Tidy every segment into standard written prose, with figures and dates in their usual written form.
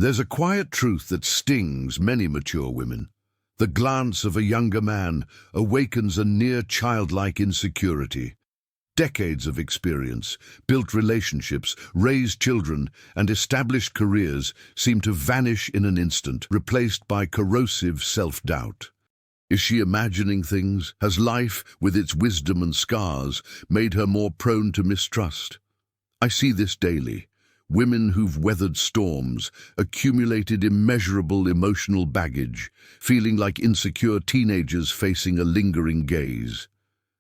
There's a quiet truth that stings many mature women. The glance of a younger man awakens a near childlike insecurity. Decades of experience, built relationships, raised children, and established careers seem to vanish in an instant, replaced by corrosive self-doubt. Is she imagining things? Has life, with its wisdom and scars, made her more prone to mistrust? I see this daily. Women who've weathered storms, accumulated immeasurable emotional baggage, feeling like insecure teenagers facing a lingering gaze.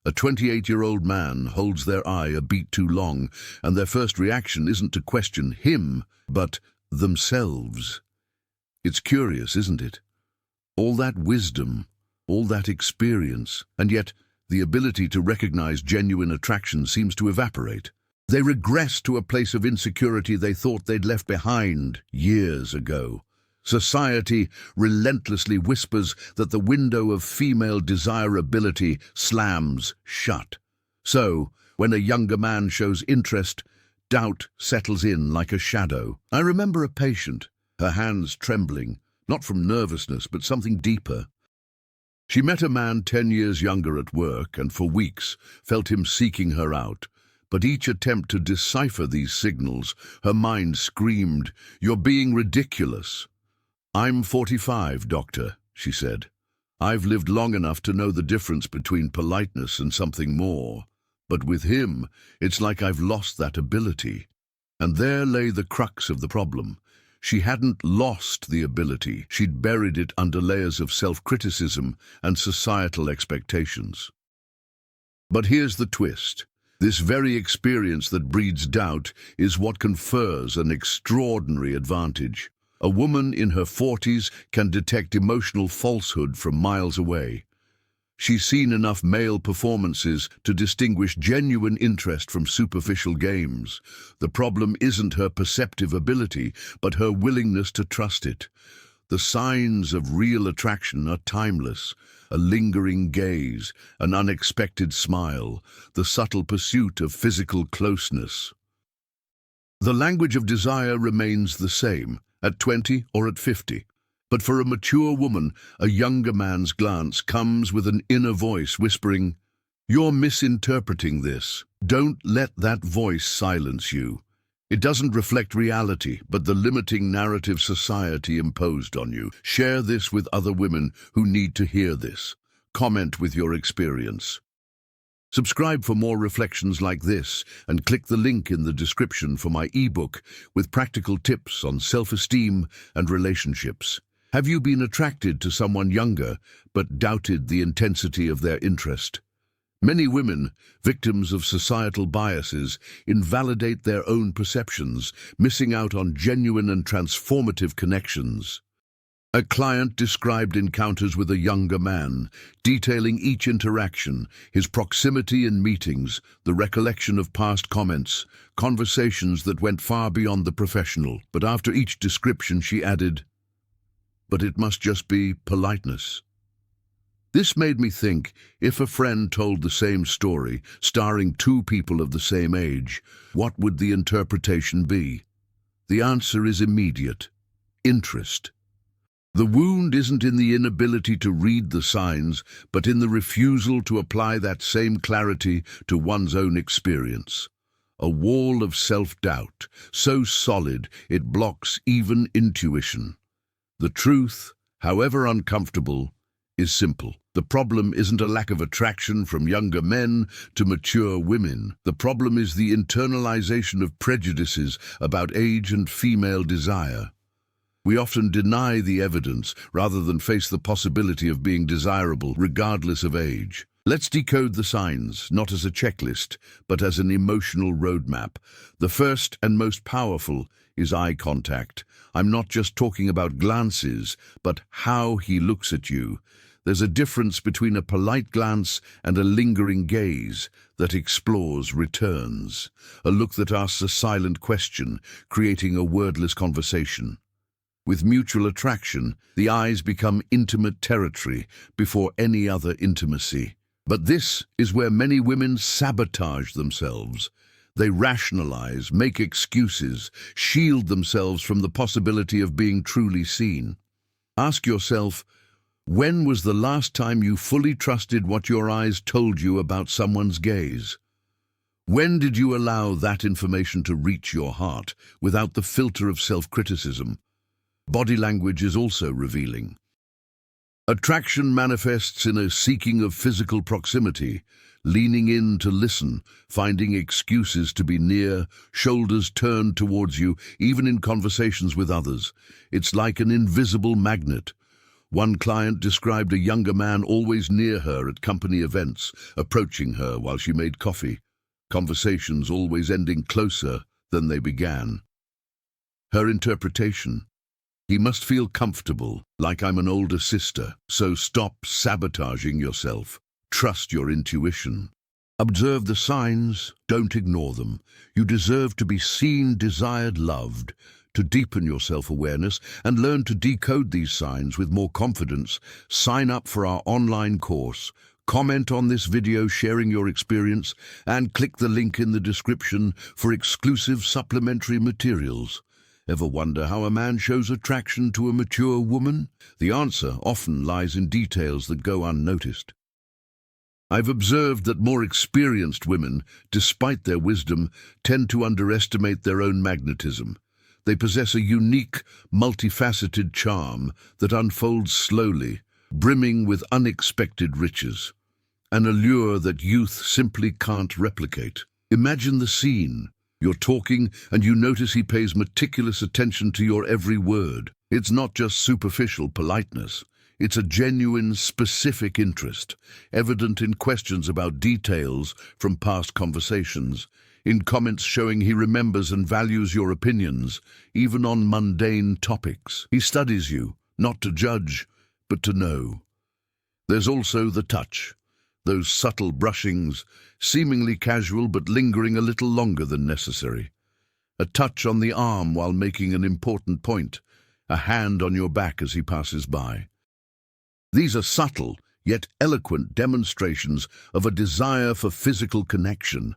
A 28-year-old man holds their eye a beat too long, and their first reaction isn't to question him, but themselves. It's curious, isn't it? All that wisdom, all that experience, and yet the ability to recognize genuine attraction seems to evaporate. They regress to a place of insecurity they thought they'd left behind years ago. Society relentlessly whispers that the window of female desirability slams shut. So, when a younger man shows interest, doubt settles in like a shadow. I remember a patient, her hands trembling, not from nervousness but something deeper. She met a man 10 years younger at work and for weeks felt him seeking her out. But each attempt to decipher these signals, her mind screamed, "You're being ridiculous." "I'm 45, doctor," she said. "I've lived long enough to know the difference between politeness and something more. But with him, it's like I've lost that ability." And there lay the crux of the problem. She hadn't lost the ability. She'd buried it under layers of self-criticism and societal expectations. But here's the twist. This very experience that breeds doubt is what confers an extraordinary advantage. A woman in her 40s can detect emotional falsehood from miles away. She's seen enough male performances to distinguish genuine interest from superficial games. The problem isn't her perceptive ability, but her willingness to trust it. The signs of real attraction are timeless. A lingering gaze, an unexpected smile, the subtle pursuit of physical closeness. The language of desire remains the same, at 20 or at 50. But for a mature woman, a younger man's glance comes with an inner voice whispering, "You're misinterpreting this. Don't let that voice silence you. It doesn't reflect reality, but the limiting narrative society imposed on you. Share this with other women who need to hear this. Comment with your experience." Subscribe for more reflections like this, and click the link in the description for my ebook with practical tips on self-esteem and relationships. Have you been attracted to someone younger, but doubted the intensity of their interest? Many women, victims of societal biases, invalidate their own perceptions, missing out on genuine and transformative connections. A client described encounters with a younger man, detailing each interaction, his proximity in meetings, the recollection of past comments, conversations that went far beyond the professional. But after each description she added, "But it must just be politeness." This made me think, if a friend told the same story, starring two people of the same age, what would the interpretation be? The answer is immediate: interest. The wound isn't in the inability to read the signs, but in the refusal to apply that same clarity to one's own experience. A wall of self-doubt, so solid it blocks even intuition. The truth, however uncomfortable, is simple. The problem isn't a lack of attraction from younger men to mature women. The problem is the internalization of prejudices about age and female desire. We often deny the evidence rather than face the possibility of being desirable regardless of age. Let's decode the signs, not as a checklist, but as an emotional roadmap. The first and most powerful is eye contact. I'm not just talking about glances, but how he looks at you. There's a difference between a polite glance and a lingering gaze that explores returns, a look that asks a silent question, creating a wordless conversation. With mutual attraction, the eyes become intimate territory before any other intimacy. But this is where many women sabotage themselves. They rationalize, make excuses, shield themselves from the possibility of being truly seen. Ask yourself, when was the last time you fully trusted what your eyes told you about someone's gaze? When did you allow that information to reach your heart without the filter of self-criticism? Body language is also revealing. Attraction manifests in a seeking of physical proximity, leaning in to listen, finding excuses to be near, shoulders turned towards you, even in conversations with others. It's like an invisible magnet. One client described a younger man always near her at company events, approaching her while she made coffee, conversations always ending closer than they began. Her interpretation: he must feel comfortable, like I'm an older sister, so stop sabotaging yourself. Trust your intuition. Observe the signs, don't ignore them. You deserve to be seen, desired, loved. To deepen your self-awareness and learn to decode these signs with more confidence, sign up for our online course. Comment on this video sharing your experience and click the link in the description for exclusive supplementary materials. Ever wonder how a man shows attraction to a mature woman? The answer often lies in details that go unnoticed. I've observed that more experienced women, despite their wisdom, tend to underestimate their own magnetism. They possess a unique, multifaceted charm that unfolds slowly, brimming with unexpected riches. An allure that youth simply can't replicate. Imagine the scene. You're talking and you notice he pays meticulous attention to your every word. It's not just superficial politeness. It's a genuine, specific interest, evident in questions about details from past conversations, in comments showing he remembers and values your opinions, even on mundane topics. He studies you, not to judge, but to know. There's also the touch. Those subtle brushings, seemingly casual but lingering a little longer than necessary. A touch on the arm while making an important point, a hand on your back as he passes by. These are subtle, yet eloquent demonstrations of a desire for physical connection.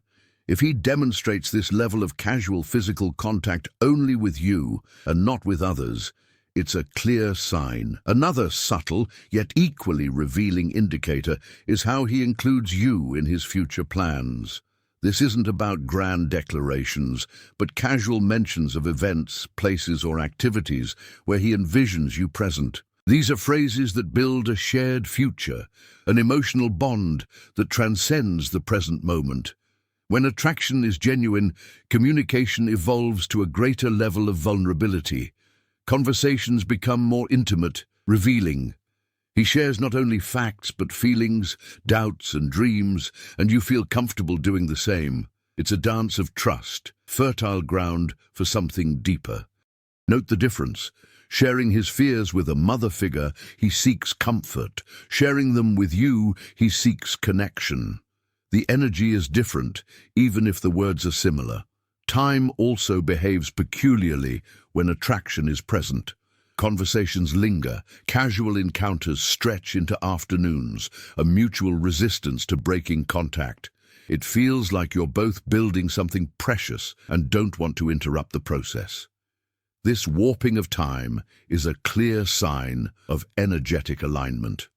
If he demonstrates this level of casual physical contact only with you and not with others, it's a clear sign. Another subtle, yet equally revealing indicator is how he includes you in his future plans. This isn't about grand declarations, but casual mentions of events, places, or activities where he envisions you present. These are phrases that build a shared future, an emotional bond that transcends the present moment. When attraction is genuine, communication evolves to a greater level of vulnerability. Conversations become more intimate, revealing. He shares not only facts but feelings, doubts and dreams, and you feel comfortable doing the same. It's a dance of trust, fertile ground for something deeper. Note the difference. Sharing his fears with a mother figure, he seeks comfort. Sharing them with you, he seeks connection. The energy is different, even if the words are similar. Time also behaves peculiarly when attraction is present. Conversations linger, casual encounters stretch into afternoons, a mutual resistance to breaking contact. It feels like you're both building something precious and don't want to interrupt the process. This warping of time is a clear sign of energetic alignment.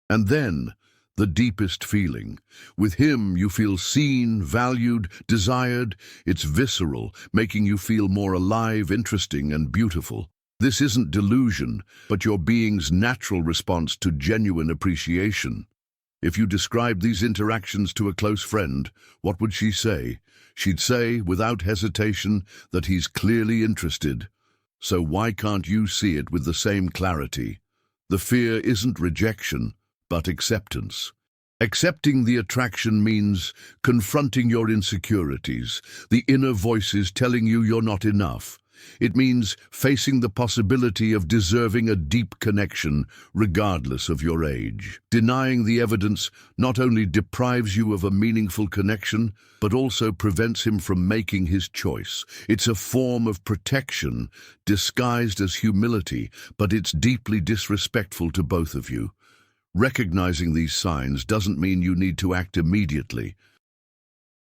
And then, the deepest feeling. With him, you feel seen, valued, desired. It's visceral, making you feel more alive, interesting, and beautiful. This isn't delusion, but your being's natural response to genuine appreciation. If you describe these interactions to a close friend, what would she say? She'd say, without hesitation, that he's clearly interested. So why can't you see it with the same clarity? The fear isn't rejection, but acceptance. Accepting the attraction means confronting your insecurities, the inner voices telling you you're not enough. It means facing the possibility of deserving a deep connection, regardless of your age. Denying the evidence not only deprives you of a meaningful connection, but also prevents him from making his choice. It's a form of protection, disguised as humility, but it's deeply disrespectful to both of you. Recognizing these signs doesn't mean you need to act immediately.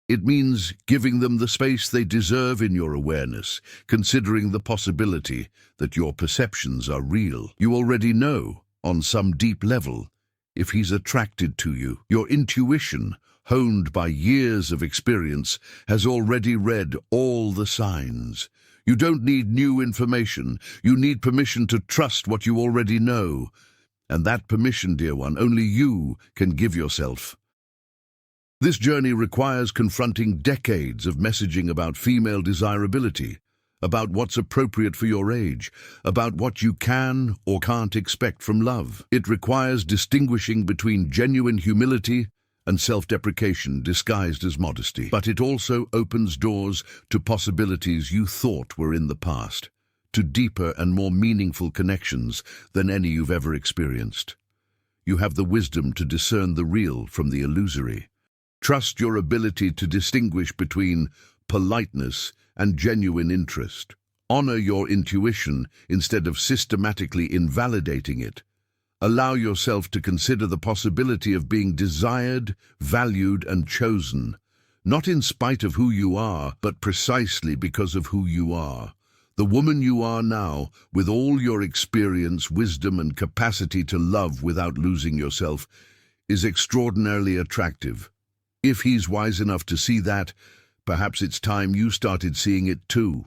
It means giving them the space they deserve in your awareness, considering the possibility that your perceptions are real. You already know, on some deep level, if he's attracted to you. Your intuition, honed by years of experience, has already read all the signs. You don't need new information. You need permission to trust what you already know. And that permission, dear one, only you can give yourself. This journey requires confronting decades of messaging about female desirability, about what's appropriate for your age, about what you can or can't expect from love. It requires distinguishing between genuine humility and self-deprecation disguised as modesty. But it also opens doors to possibilities you thought were in the past, to deeper and more meaningful connections than any you've ever experienced. You have the wisdom to discern the real from the illusory. Trust your ability to distinguish between politeness and genuine interest. Honor your intuition instead of systematically invalidating it. Allow yourself to consider the possibility of being desired, valued, and chosen, not in spite of who you are, but precisely because of who you are. The woman you are now, with all your experience, wisdom, and capacity to love without losing yourself, is extraordinarily attractive. If he's wise enough to see that, perhaps it's time you started seeing it too.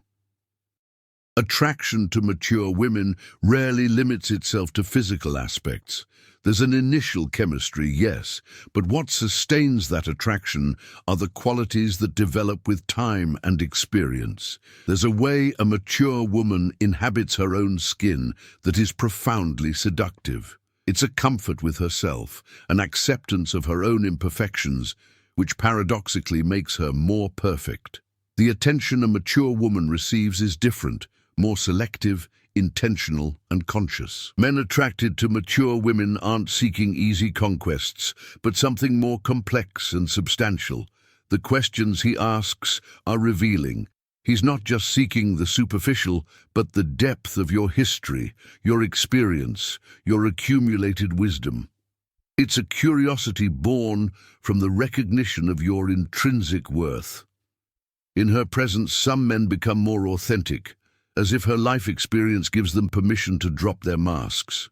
Attraction to mature women rarely limits itself to physical aspects. There's an initial chemistry, yes, but what sustains that attraction are the qualities that develop with time and experience. There's a way a mature woman inhabits her own skin that is profoundly seductive. It's a comfort with herself, an acceptance of her own imperfections, which paradoxically makes her more perfect. The attention a mature woman receives is different, more selective, intentional, and conscious. Men attracted to mature women aren't seeking easy conquests, but something more complex and substantial. The questions he asks are revealing. He's not just seeking the superficial, but the depth of your history, your experience, your accumulated wisdom. It's a curiosity born from the recognition of your intrinsic worth. In her presence, some men become more authentic, as if her life experience gives them permission to drop their masks.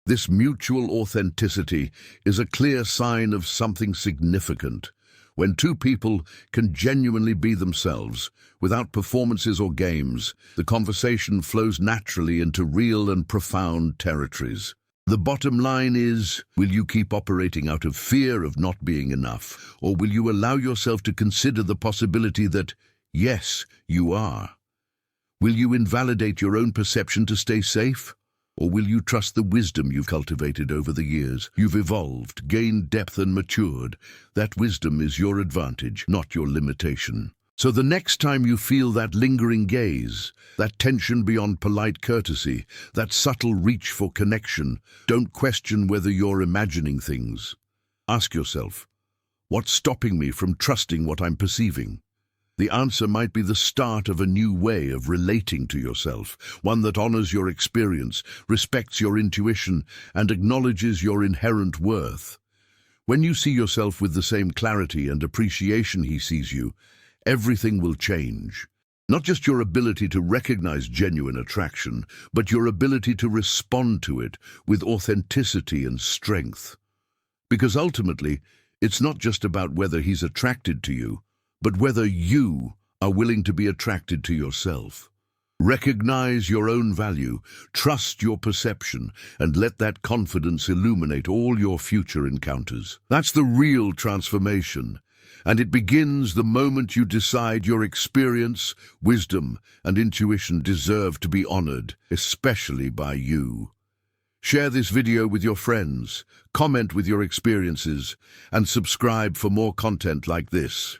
This mutual authenticity is a clear sign of something significant. When two people can genuinely be themselves, without performances or games, the conversation flows naturally into real and profound territories. The bottom line is, will you keep operating out of fear of not being enough, or will you allow yourself to consider the possibility that, yes, you are? Will you invalidate your own perception to stay safe? Or will you trust the wisdom you've cultivated over the years? You've evolved, gained depth and matured. That wisdom is your advantage, not your limitation. So the next time you feel that lingering gaze, that tension beyond polite courtesy, that subtle reach for connection, don't question whether you're imagining things. Ask yourself, what's stopping me from trusting what I'm perceiving? The answer might be the start of a new way of relating to yourself, one that honors your experience, respects your intuition, and acknowledges your inherent worth. When you see yourself with the same clarity and appreciation he sees you, everything will change. Not just your ability to recognize genuine attraction, but your ability to respond to it with authenticity and strength. Because ultimately, it's not just about whether he's attracted to you, but whether you are willing to be attracted to yourself. Recognize your own value, trust your perception, and let that confidence illuminate all your future encounters. That's the real transformation, and it begins the moment you decide your experience, wisdom, and intuition deserve to be honored, especially by you. Share this video with your friends, comment with your experiences, and subscribe for more content like this.